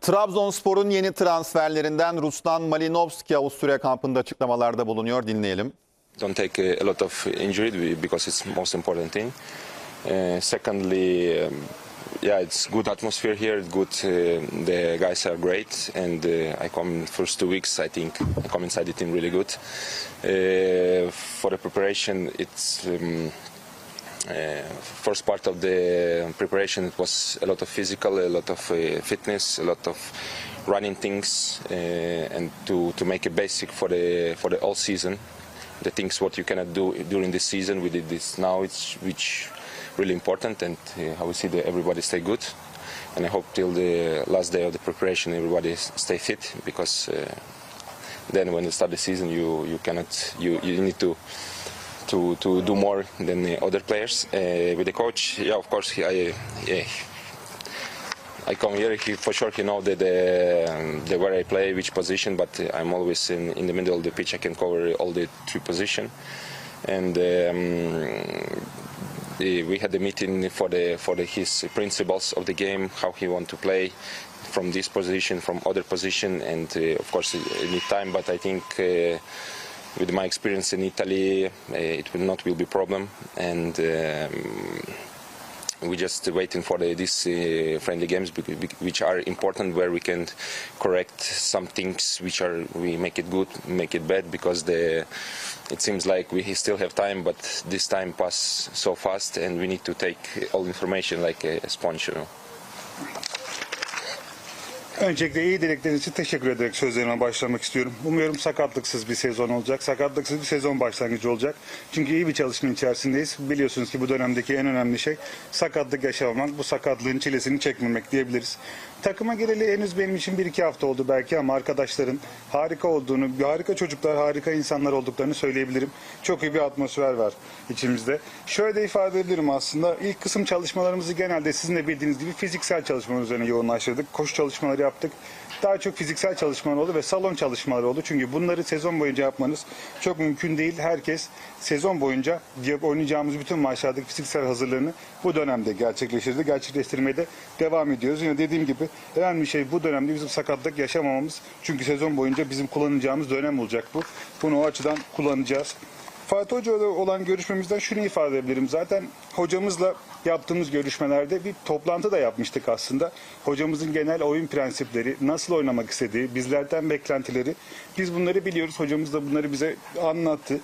Trabzonspor'un yeni transferlerinden Ruslan Malinovskyi Avusturya kampında açıklamalarda bulunuyor. Dinleyelim. Don't take a lot of injury because it's the most important thing. Secondly, yeah, it's good atmosphere here. It's good. The guys are great, and I come first 2 weeks. I think I come inside the team really good. For the preparation, it's. First part of the preparation, it was a lot of physical, a lot of fitness, a lot of running things, and to make a basic for the all season. The things what you cannot do during the season, we did this now. It's which really important, and how we see that everybody stay good. And I hope till the last day of the preparation, everybody stay fit, because then when you start the season, you cannot you need to do more than the other players. With the coach, yeah, of course, I come here. For sure, he knows the where I play, which position. But I'm always in the middle of the pitch. I can cover all the 3 positions. And we had a meeting for his principles of the game, how he want to play from this position, from other position, and of course, it need time. But I think. With my experience in Italy, it will not be a problem, and we're just waiting for these friendly games, which are important, where we can correct some things, which we make it good, make it bad, because it seems like we still have time, but this time pass so fast, and we need to take all information like a sponge, you know. Öncelikle iyi dilekleriniz için teşekkür ederek sözlerime başlamak istiyorum. Umuyorum sakatlıksız bir sezon olacak. Sakatlıksız bir sezon başlangıcı olacak. Çünkü iyi bir çalışma içerisindeyiz. Biliyorsunuz ki bu dönemdeki en önemli şey sakatlık yaşamamak. Bu sakatlığın çilesini çekmemek diyebiliriz. Takıma gireli henüz benim için 1-2 hafta oldu belki, ama arkadaşların harika olduğunu, harika çocuklar, harika insanlar olduklarını söyleyebilirim. Çok iyi bir atmosfer var içimizde. Şöyle de ifade edebilirim aslında. İlk kısım çalışmalarımızı genelde sizin de bildiğiniz gibi fiziksel çalışmalar üzerine yoğunlaştırdık. Koşu çalışmaları yaptık. Daha çok fiziksel çalışmalar oldu ve salon çalışmaları oldu. Çünkü bunları sezon boyunca yapmanız çok mümkün değil. Herkes sezon boyunca oynayacağımız bütün maçlardaki fiziksel hazırlığını bu dönemde gerçekleştirdi. Gerçekleştirmeye de devam ediyoruz. Yine dediğim gibi önemli şey bu dönemde bizim sakatlık yaşamamamız. Çünkü sezon boyunca bizim kullanacağımız dönem olacak bu. Bunu o açıdan kullanacağız. Fatih Hoca ile olan görüşmemizden şunu ifade edebilirim. Zaten hocamızla yaptığımız görüşmelerde bir toplantı da yapmıştık aslında. Hocamızın genel oyun prensipleri, nasıl oynamak istediği, bizlerden beklentileri. Biz bunları biliyoruz. Hocamız da bunları bize anlattı.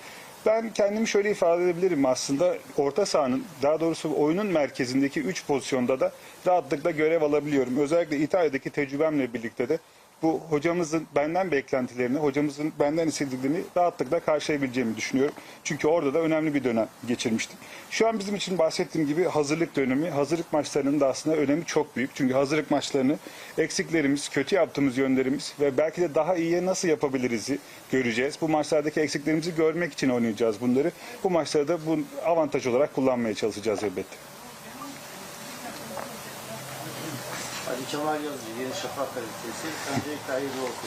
Ben kendimi şöyle ifade edebilirim aslında. Orta sahanın, daha doğrusu oyunun merkezindeki 3 pozisyonda da rahatlıkla görev alabiliyorum. Özellikle İtalya'daki tecrübemle birlikte de bu hocamızın benden beklentilerini, hocamızın benden istediklerini rahatlıkla karşılayabileceğimi düşünüyorum. Çünkü orada da önemli bir dönem geçirmiştim. Şu an bizim için bahsettiğim gibi hazırlık dönemi, hazırlık maçlarının da aslında önemi çok büyük. Çünkü hazırlık maçlarını eksiklerimiz, kötü yaptığımız yönlerimiz ve belki de daha iyiye nasıl yapabiliriz'i göreceğiz. Bu maçlardaki eksiklerimizi görmek için oynayacağız bunları. Bu maçlarda bu avantaj olarak kullanmaya çalışacağız elbette.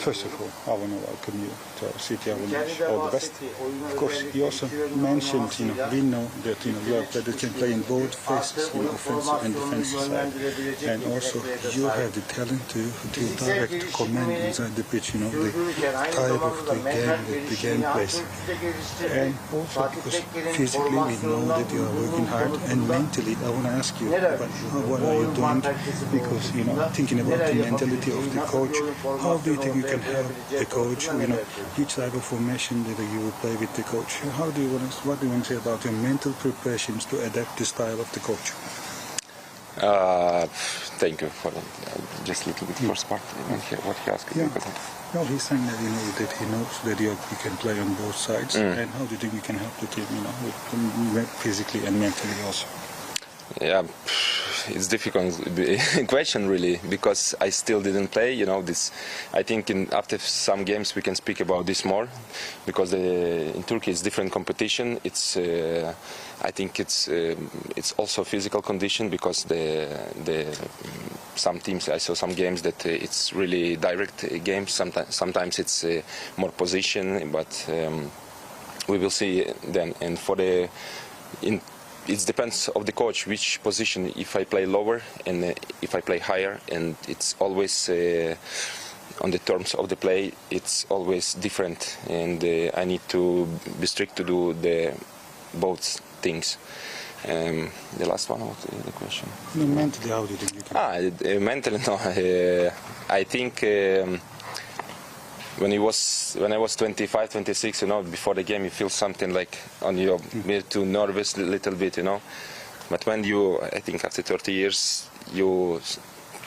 First of all, I want to welcome you to our city. I wish all the best. Of course, you also mentioned, we know that, you can play in both phases, offensive and defensive side. And also, you have the talent to direct command inside the pitch, the type of the game that the game plays. And also, because physically we know that you are working hard, and mentally, I want to ask you, what are you doing? Because, thinking about the mentality of the coach, how do you think you can help the coach? Each type of formation that you will play with the coach. What do you want to say about your mental preparations to adapt the style of the coach? Thank you for just a little bit first part. What he asked. Yeah. No, he's saying that that he knows that you can play on both sides. And how do you think you can help the team? Physically and mentally also. Yeah, it's difficult question really, because I still didn't play. This. I think after some games we can speak about this more, because in Turkey it's different competition. It's I think it's also physical condition, because some teams, I saw some games that it's really direct games. Sometimes it's more position, but we will see then. And it depends of the coach which position. If I play lower and if I play higher, and it's always on the terms of the play, it's always different, and I need to be strict to do both things. The last one, what was the question? Mentally, how did you become? Mentally, no. I think when I was 25, 26, before the game, you feel something like on your bit too nervous, a little bit, But when I think after 30 years, you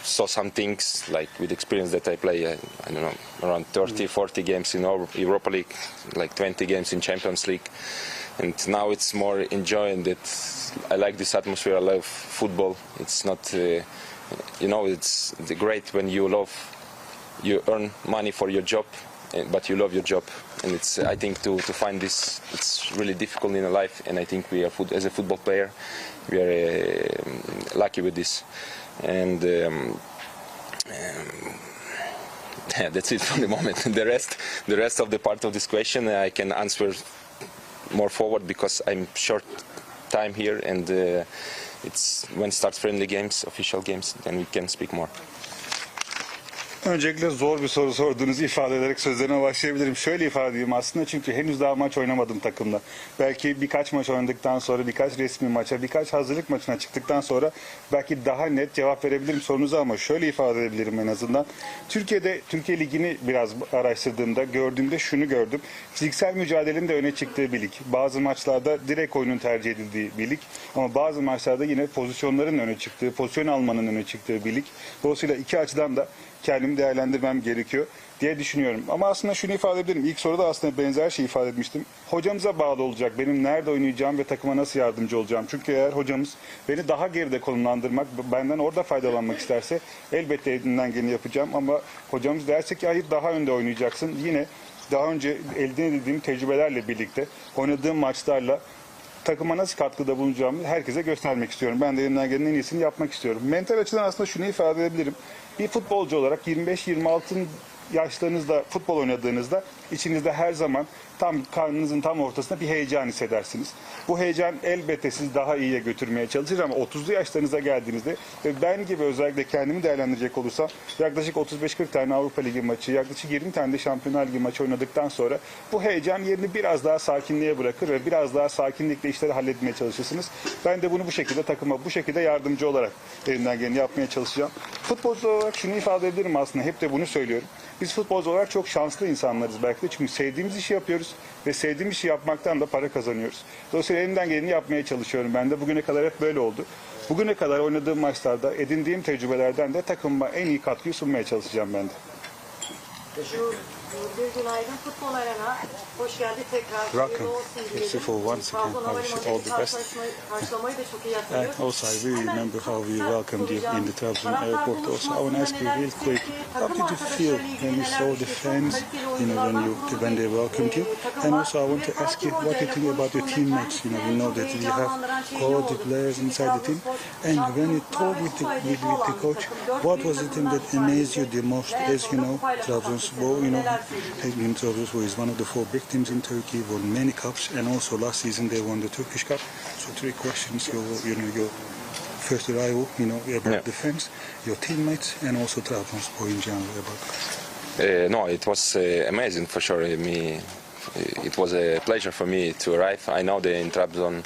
saw some things like with experience that I play, I don't know, around 30, 40 games in Europa League, like 20 games in Champions League. And now it's more enjoying that. I like this atmosphere. I love football. It's not, it's great when you earn money for your job, but you love your job. And it's, I think, to find this, it's really difficult in life. And I think we are, as a football player, we are lucky with this. And yeah, that's it for the moment. The rest of the part of this question, I can answer more forward because I'm short time here, and it's when it starts friendly games, official games, then we can speak more. Öncelikle zor bir soru sorduğunuzu ifade ederek sözlerime başlayabilirim. Şöyle ifade edeyim aslında, çünkü henüz daha maç oynamadım takımla. Belki birkaç maç oynadıktan sonra, birkaç resmi maça, birkaç hazırlık maçına çıktıktan sonra belki daha net cevap verebilirim sorunuza, ama şöyle ifade edebilirim en azından. Türkiye Ligi'ni biraz araştırdığımda, gördüğümde şunu gördüm. Fiziksel mücadelenin de öne çıktığı bir lig. Bazı maçlarda direkt oyunun tercih edildiği bir lig. Ama bazı maçlarda yine pozisyonların öne çıktığı, pozisyon almanın öne çıktığı bir lig. Dolayısıyla iki açıdan da kendimi değerlendirmem gerekiyor diye düşünüyorum. Ama aslında şunu ifade edebilirim. İlk soruda aslında benzer şey ifade etmiştim. Hocamıza bağlı olacak. Benim nerede oynayacağım ve takıma nasıl yardımcı olacağım. Çünkü eğer hocamız beni daha geride konumlandırmak, benden orada faydalanmak isterse elbette elinden geleni yapacağım. Ama hocamız derse ki hayır, daha önde oynayacaksın. Yine daha önce elde edildiğim tecrübelerle birlikte, oynadığım maçlarla takıma nasıl katkıda bulunacağımı herkese göstermek istiyorum. Ben de elimden gelenin en iyisini yapmak istiyorum. Mental açıdan aslında şunu ifade edebilirim. Bir futbolcu olarak 25-26 yaşlarınızda futbol oynadığınızda içinizde her zaman karnınızın tam ortasında bir heyecan hissedersiniz. Bu heyecan elbette sizi daha iyiye götürmeye çalışır, ama 30'lu yaşlarınıza geldiğinizde ve ben gibi özellikle kendimi değerlendirecek olursam yaklaşık 35-40 tane Avrupa Ligi maçı, yaklaşık 20 tane de Şampiyonlar Ligi maçı oynadıktan sonra bu heyecan yerini biraz daha sakinliğe bırakır ve biraz daha sakinlikle işleri halletmeye çalışırsınız. Ben de bunu bu şekilde, takıma bu şekilde yardımcı olarak elimden geleni yapmaya çalışacağım. Futbolcu olarak şunu ifade edebilirim aslında, hep de bunu söylüyorum. Biz futbolcu olarak çok şanslı insanlarız belki de, çünkü sevdiğimiz işi yapıyoruz ve sevdiğimiz işi yapmaktan da para kazanıyoruz. Dolayısıyla elimden geleni yapmaya çalışıyorum. Ben de bugüne kadar hep böyle oldu. Bugüne kadar oynadığım maçlarda edindiğim tecrübelerden de takımıma en iyi katkıyı sunmaya çalışacağım ben de. Bir günaydın, futbol arena. Hoş geldin tekrar. Welcome. First of all, once again, I wish you all the best. Karşılamayı da çok iyi hatırlıyorum. And also, I really remember how we welcomed you in the Trabzon airport. Also, I want to ask you real quick, how did you feel when you saw the fans, when they welcomed you? And also, I want to ask you, what do you think about your teammates? We know that we have quality players inside the team. And when you talked with the coach, what was the thing that amazed you the most? As you know, Trabzonspor, Trabzonspor is one of the 4 big teams in Turkey, won many cups, and also last season they won the Turkish Cup. So 3 questions: your first arrival, about the fans, your teammates, and also Trabzonspor in general about. No, it was amazing for sure. It was a pleasure for me to arrive. I know that in Trabzon,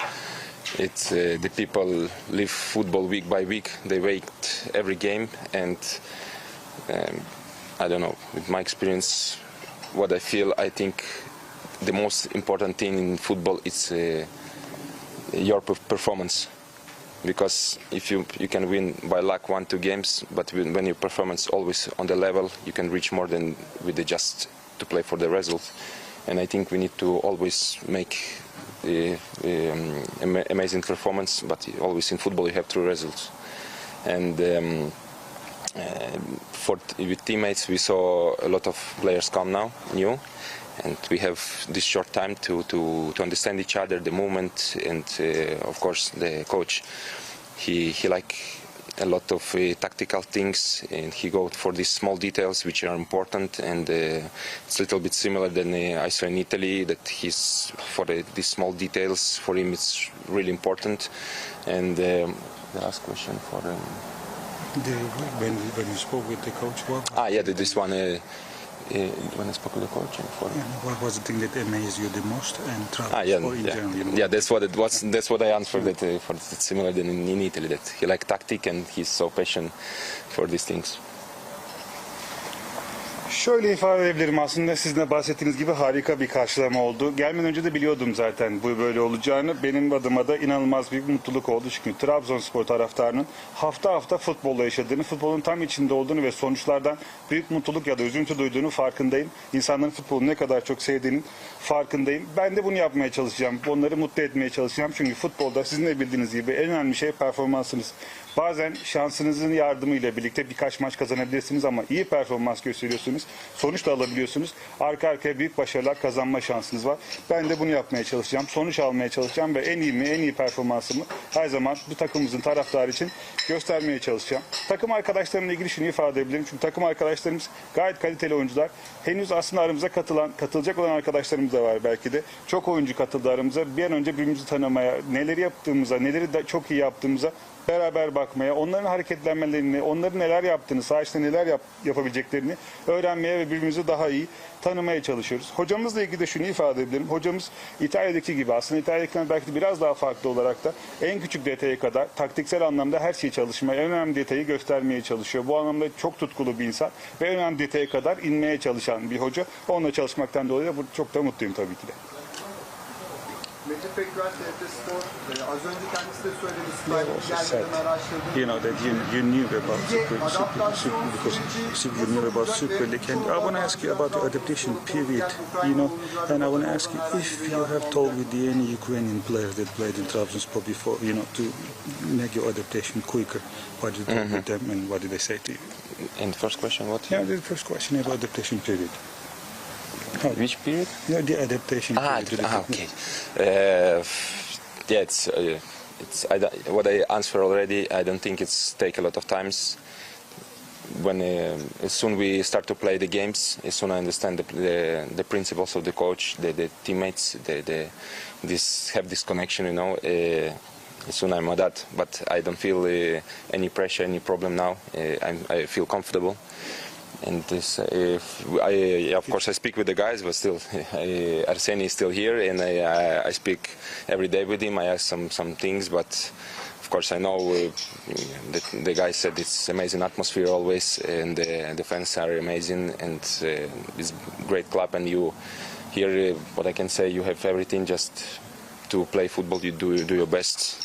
it's the people live football week by week. They wait every game, and I don't know. With my experience, what I feel, I think the most important thing in football is your performance. Because if you can win by luck 1-2 games, but when your performance always on the level, you can reach more than with just to play for the result. And I think we need to always make amazing performance, but always in football you have 2 results. And with teammates, we saw a lot of players come now, new, and we have this short time to understand each other, the movement, and of course the coach. He like a lot of tactical things, and he goes for these small details which are important. And it's a little bit similar than I saw in Italy, that he's for these small details for him it's really important. And the last question for When you spoke with the coach, this one. When I spoke with the coach, what was the thing that amazed you the most? And Trabzonspor in general, you know? yeah, that's what it was. That's what I answered. That it's similar than in Italy. That he likes tactic and he's so passionate for these things. Şöyle ifade edebilirim, aslında sizin de bahsettiğiniz gibi harika bir karşılama oldu. Gelmeden önce de biliyordum zaten bu böyle olacağını. Benim adıma da inanılmaz büyük mutluluk oldu. Çünkü Trabzonspor taraftarının hafta hafta futbolla yaşadığını, futbolun tam içinde olduğunu ve sonuçlardan büyük mutluluk ya da üzüntü duyduğunu farkındayım. İnsanların futbolu ne kadar çok sevdiğinin farkındayım. Ben de bunu yapmaya çalışacağım. Onları mutlu etmeye çalışacağım. Çünkü futbolda sizin de bildiğiniz gibi en önemli şey performansınız. Bazen şansınızın yardımıyla birlikte birkaç maç kazanabilirsiniz ama iyi performans gösteriyorsunuz. Sonuç da alabiliyorsunuz. Arka arkaya büyük başarılar kazanma şansınız var. Ben de bunu yapmaya çalışacağım. Sonuç almaya çalışacağım ve en iyi performansımı her zaman bu takımımızın taraftarı için göstermeye çalışacağım. Takım arkadaşlarımla ilgili şunu ifade edebilirim. Çünkü takım arkadaşlarımız gayet kaliteli oyuncular. Henüz aslında aramıza katılacak olan arkadaşlarımız da var belki de. Çok oyuncu katıldı aramıza. Bir an önce birbirimizi tanımaya, neleri yaptığımıza, neleri de çok iyi yaptığımıza beraber bakmaya, onların hareketlenmelerini, onların neler yaptığını, saha içinde neler yapabileceklerini öğrenmeye ve birbirimizi daha iyi tanımaya çalışıyoruz. Hocamızla ilgili de şunu ifade edebilirim. Hocamız İtalya'daki gibi, aslında İtalya'dakinden belki de biraz daha farklı olarak da en küçük detaya kadar taktiksel anlamda her şeyi çalışmaya, en önemli detayı göstermeye çalışıyor. Bu anlamda çok tutkulu bir insan ve en önemli detaya kadar inmeye çalışan bir hoca. Onunla çalışmaktan dolayı da çok da mutluyum tabii ki de. Mete Pekver, TRT Spor, az önce kendisi de söyledi, Skype'ın araştırdığını. You know that you knew about Super, you knew about Super League, and I want to ask you about the adaptation period, you know, and I want to ask you if you have talked with any Ukrainian players that played in Trabzonspor before, you know, to make your adaptation quicker. What did you talk with them and what did they say to you? And the first question, what? Yeah, the first question about adaptation period. Which period? Yeah, the adaptation period. Okay. Yeah, it's what I answered already. I don't think it's take a lot of times. When as soon we start to play the games, as soon I understand the principles of the coach, the teammates, have this connection, you know. As soon I'm adapt, but I don't feel any pressure, any problem now. I feel comfortable. And this, of course, I speak with the guys, but still, Arseny is still here, and I speak every day with him. I ask some things, but of course, I know that the guys said it's amazing atmosphere always, and the fans are amazing, and it's great club. And you here, what I can say, you have everything just to play football. You do your best,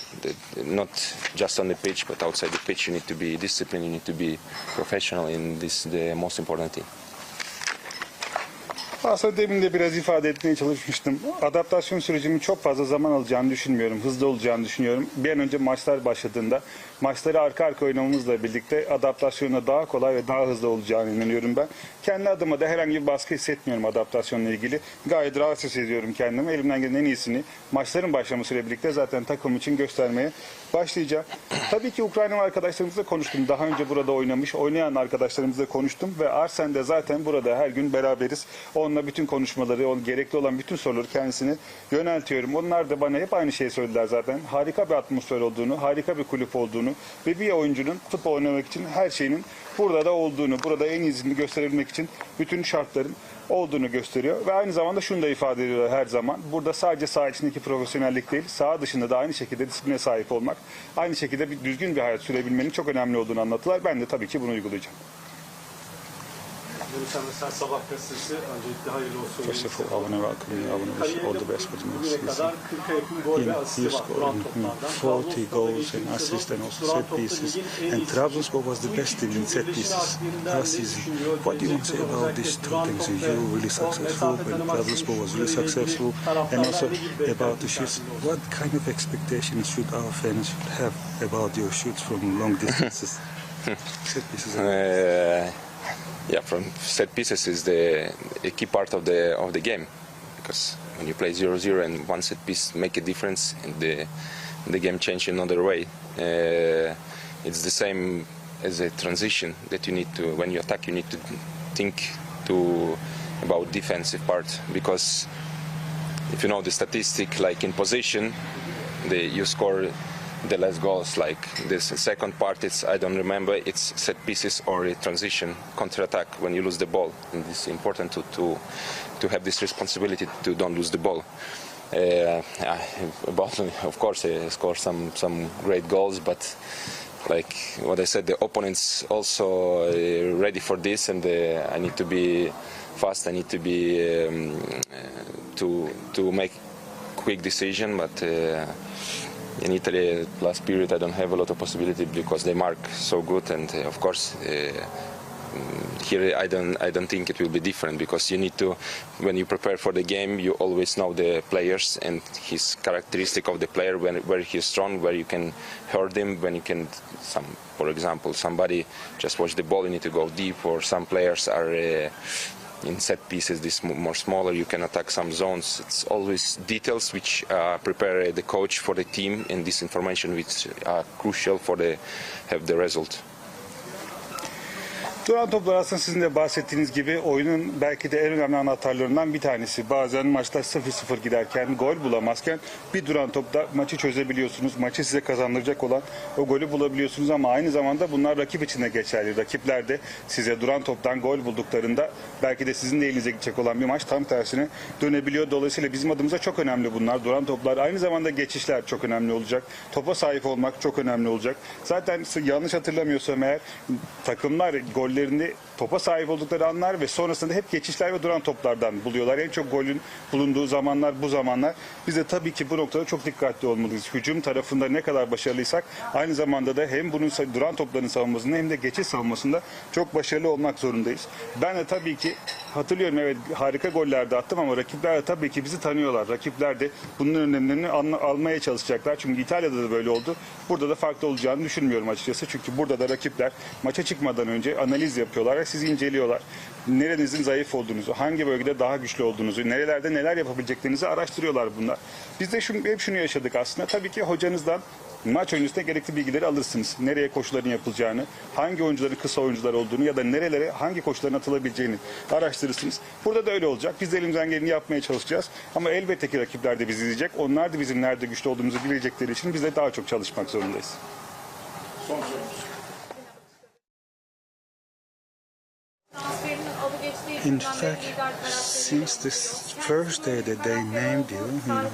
not just on the pitch, but outside the pitch. You need to be disciplined. You need to be professional, and this is the most important thing. Aslında demin de biraz ifade etmeye çalışmıştım. Adaptasyon sürecimin çok fazla zaman alacağını düşünmüyorum. Hızlı olacağını düşünüyorum. Bir an önce maçlar başladığında maçları arka arka oynamamızla birlikte adaptasyona daha kolay ve daha hızlı olacağını inanıyorum ben. Kendi adıma da herhangi bir baskı hissetmiyorum adaptasyonla ilgili. Gayet rahat hissediyorum kendimi. Elimden gelen en iyisini maçların başlamasıyla birlikte zaten takım için göstermeye başlayacağım. Tabii ki Ukraynalı arkadaşlarımızla konuştum. Daha önce burada oynayan arkadaşlarımızla konuştum ve Arsen de zaten burada her gün beraberiz. Onunla bütün konuşmaları, gerekli olan bütün soruları kendisine yöneltiyorum. Onlar da bana hep aynı şeyi söylediler zaten. Harika bir atmosfer olduğunu, harika bir kulüp olduğunu ve bir oyuncunun futbol oynamak için her şeyinin burada da olduğunu, burada en iyisini gösterebilmek için bütün şartların olduğunu gösteriyor. Ve aynı zamanda şunu da ifade ediyorlar her zaman. Burada sadece saha içindeki profesyonellik değil, saha dışında da aynı şekilde disipline sahip olmak, aynı şekilde düzgün bir hayat sürebilmenin çok önemli olduğunu anlattılar. Ben de tabii ki bunu uygulayacağım. Sen sabah gazetesi öncelikle hayırlı olsun. First of all, I want to welcome you. I want to wish all the best for the next season. Kadar 40'a yakın gol ve asist var duran toplardan. 40 goals and assists and also set pieces. And Trabzonspor was the best team in set pieces last season. What do you want to say about these two things? You were really successful, and Trabzonspor was really successful. And also about the shoots. What kind of expectations should our fans have about your shoots from long distances? Set pieces. Yeah, from set pieces is a key part of the game, because when you play 0-0 and one set piece make a difference and the game change in another way. it's the same as a transition that you need to, when you attack, you need to think about defensive part, because if you know the statistic, like in position, you score the less goals. Like this second part, I don't remember, it's set pieces or a transition, counter-attack when you lose the ball. And it's important to have this responsibility to don't lose the ball. Of course, I score some great goals, but like what I said, the opponents also ready for this, and I need to be fast. I need to be to make quick decision, but. In Italy, last period, I don't have a lot of possibility because they mark so good, and of course, here I don't think it will be different, because you need to, when you prepare for the game, you always know the players and his characteristic of the player, where he is strong, where you can hurt him, when you can, for example, somebody just watch the ball, you need to go deep, or some players are. In set pieces, this more smaller, you can attack some zones. It's always details which prepare the coach for the team, and this information which are crucial for have the result. Duran toplar aslında sizin de bahsettiğiniz gibi oyunun belki de en önemli anahtarlarından bir tanesi. Bazen maçlar 0-0 giderken, gol bulamazken bir duran topla maçı çözebiliyorsunuz. Maçı size kazandıracak olan o golü bulabiliyorsunuz, ama aynı zamanda bunlar rakip için de geçerli. Rakipler de size duran toptan gol bulduklarında belki de sizin de elinize gidecek olan bir maç tam tersine dönebiliyor. Dolayısıyla bizim adımıza çok önemli bunlar. Duran toplar, aynı zamanda geçişler çok önemli olacak. Topa sahip olmak çok önemli olacak. Zaten yanlış hatırlamıyorsam eğer, takımlar gollerini topa sahip oldukları anlar ve sonrasında hep geçişler ve duran toplardan buluyorlar. En çok golün bulunduğu zamanlar bu zamanlar. Biz de tabii ki bu noktada çok dikkatli olmalıyız. Hücum tarafında ne kadar başarılıysak, aynı zamanda da hem bunun duran topların savunmasında hem de geçiş savunmasında çok başarılı olmak zorundayız. Ben de tabii ki hatırlıyorum, evet, harika goller de attım, ama rakipler de tabii ki bizi tanıyorlar. Rakipler de bunun önlemlerini almaya çalışacaklar. Çünkü İtalya'da da böyle oldu. Burada da farklı olacağını düşünmüyorum açıkçası. Çünkü burada da rakipler maça çıkmadan önce analiz yapıyorlar ve sizi inceliyorlar. Nerenizin zayıf olduğunuzu, hangi bölgede daha güçlü olduğunuzu, nerelerde neler yapabileceklerinizi araştırıyorlar bunlar. Biz de hep şunu yaşadık aslında. Tabii ki hocanızdan maç öncesinde gerekli bilgileri alırsınız. Nereye koşuların yapılacağını, hangi oyuncuların kısa oyuncular olduğunu ya da nerelere hangi koşuların atılabileceğini araştırırsınız. Burada da öyle olacak. Biz de elimizden geleni yapmaya çalışacağız. Ama elbette ki rakipler de bizi izleyecek. Onlar da bizim nerede güçlü olduğumuzu bilecekleri için biz de daha çok çalışmak zorundayız. Son sorumuz. In fact, since this first day that they named you,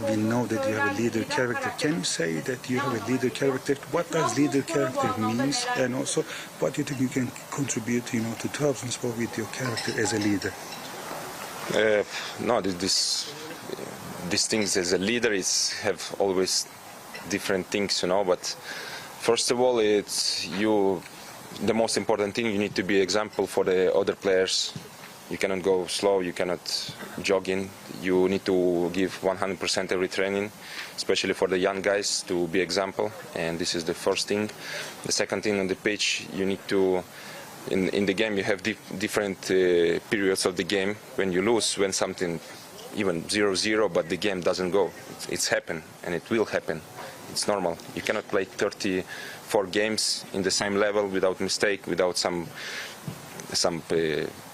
we know that you have a leader character. Can you say that you have a leader character? What does leader character means, and also what do you think you can contribute, to Trabzonspor with your character as a leader? No, these things as a leader have always different things, But first of all, it's you. The most important thing, you need to be example for the other players. You cannot go slow, you cannot jog in. You need to give 100% every training, especially for the young guys, to be example. And this is the first thing. The second thing, on the pitch, you need to, in the game, you have different periods of the game. When you lose, when something, even 0-0, but the game doesn't go. It's happened, and it will happen. It's normal. You cannot play 34 games in the same level without mistake, without some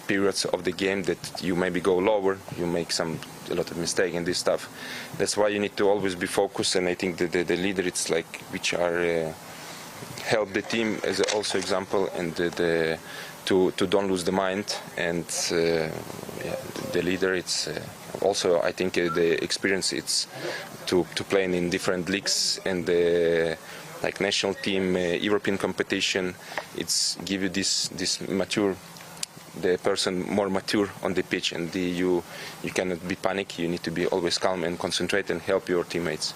periods of the game that you maybe go lower, you make a lot of mistake in this stuff. That's why you need to always be focused, and I think that the leader, it's like which are help the team as also example, and to don't lose the mind, and the leader, it's also I think the experience, it's to play in different leagues and like national team, European competition. It's give you this mature, the person more mature on the pitch, and you cannot be panic. You need to be always calm and concentrate and help your teammates.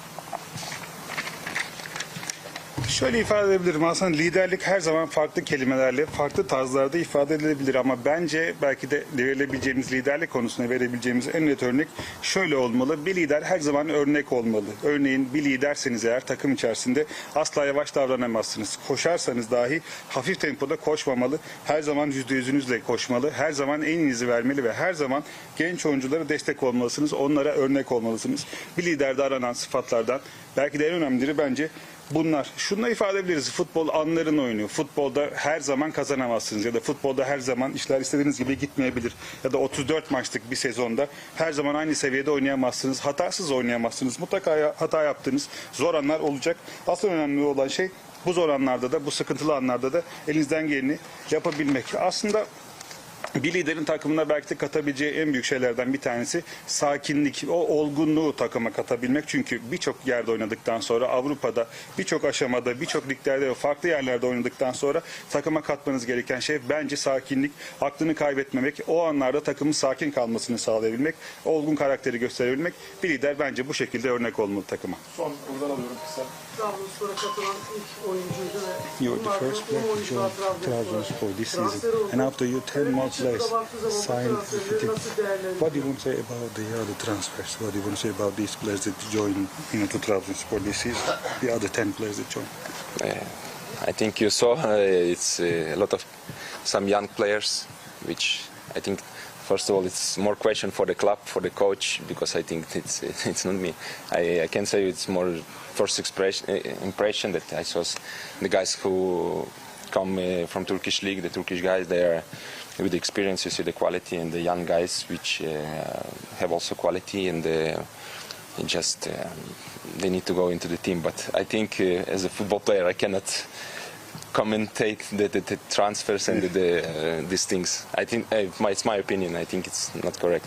Şöyle ifade edebilirim, aslında liderlik her zaman farklı kelimelerle, farklı tarzlarda ifade edilebilir, ama bence belki de verilebileceğimiz liderlik konusunda verebileceğimiz en net örnek şöyle olmalı: bir lider her zaman örnek olmalı. Örneğin bir liderseniz eğer, takım içerisinde asla yavaş davranamazsınız. Koşarsanız dahi hafif tempoda koşmamalı, her zaman %100'ünüzle koşmalı, her zaman en iyinizi vermeli ve her zaman genç oyunculara destek olmalısınız, onlara örnek olmalısınız. Bir liderde aranan sıfatlardan belki de en önemlileri bence bunlar. Şunu ifade edebiliriz. Futbol anların oyunu. Futbolda her zaman kazanamazsınız ya da futbolda her zaman işler istediğiniz gibi gitmeyebilir. Ya da 34 maçlık bir sezonda her zaman aynı seviyede oynayamazsınız. Hatasız oynayamazsınız. Mutlaka hata yaptığınız zor anlar olacak. Asıl önemli olan şey bu zor anlarda da, bu sıkıntılı anlarda da elinizden geleni yapabilmek. Aslında bir liderin takımına belki de katabileceği en büyük şeylerden bir tanesi sakinlik, o olgunluğu takıma katabilmek. Çünkü birçok yerde oynadıktan sonra, Avrupa'da, birçok aşamada, birçok liglerde ve farklı yerlerde oynadıktan sonra takıma katmanız gereken şey bence sakinlik, aklını kaybetmemek, o anlarda takımın sakin kalmasını sağlayabilmek, olgun karakteri gösterebilmek. Bir lider bence bu şekilde örnek olmalı takıma. Son buradan alıyorum kısa. Trabzonspor'a katılan ilk oyuncuydu ve You're the first player to join Trabzonspor this season, and after you 10 more players signed with the team. What do you want to say about the other transfers? What do you want to say about these players that joined, to Trabzonspor this season? The other 10 players that joined. I think you saw it's a lot of some young players, which I think first of all it's more question for the club, for the coach, because I think it's not me. I can say it's more first impression that I saw the guys who come from Turkish league, the Turkish guys, they are with the experience, you see the quality, and the young guys which have also quality, and they need to go into the team. But I think as a football player I cannot commentate the transfers and these things. I think it's my opinion. I think it's not correct.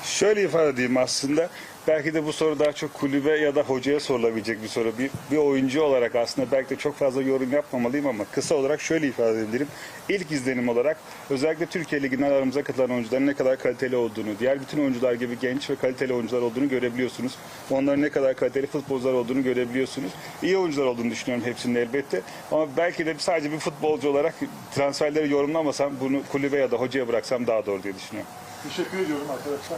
Şöyle ifade edeyim aslında. Belki de bu soru daha çok kulübe ya da hocaya sorulabilecek bir soru. Bir oyuncu olarak aslında belki de çok fazla yorum yapmamalıyım ama kısa olarak şöyle ifade edebilirim. İlk izlenim olarak özellikle Türkiye Ligi'nden aramıza katılan oyuncuların ne kadar kaliteli olduğunu, diğer bütün oyuncular gibi genç ve kaliteli oyuncular olduğunu görebiliyorsunuz. Onların ne kadar kaliteli futbolcular olduğunu görebiliyorsunuz. İyi oyuncular olduğunu düşünüyorum hepsinin elbette. Ama belki de sadece bir futbolcu olarak transferleri yorumlamasam bunu kulübe ya da hocaya bıraksam daha doğru diye düşünüyorum. Teşekkür ediyorum arkadaşlar.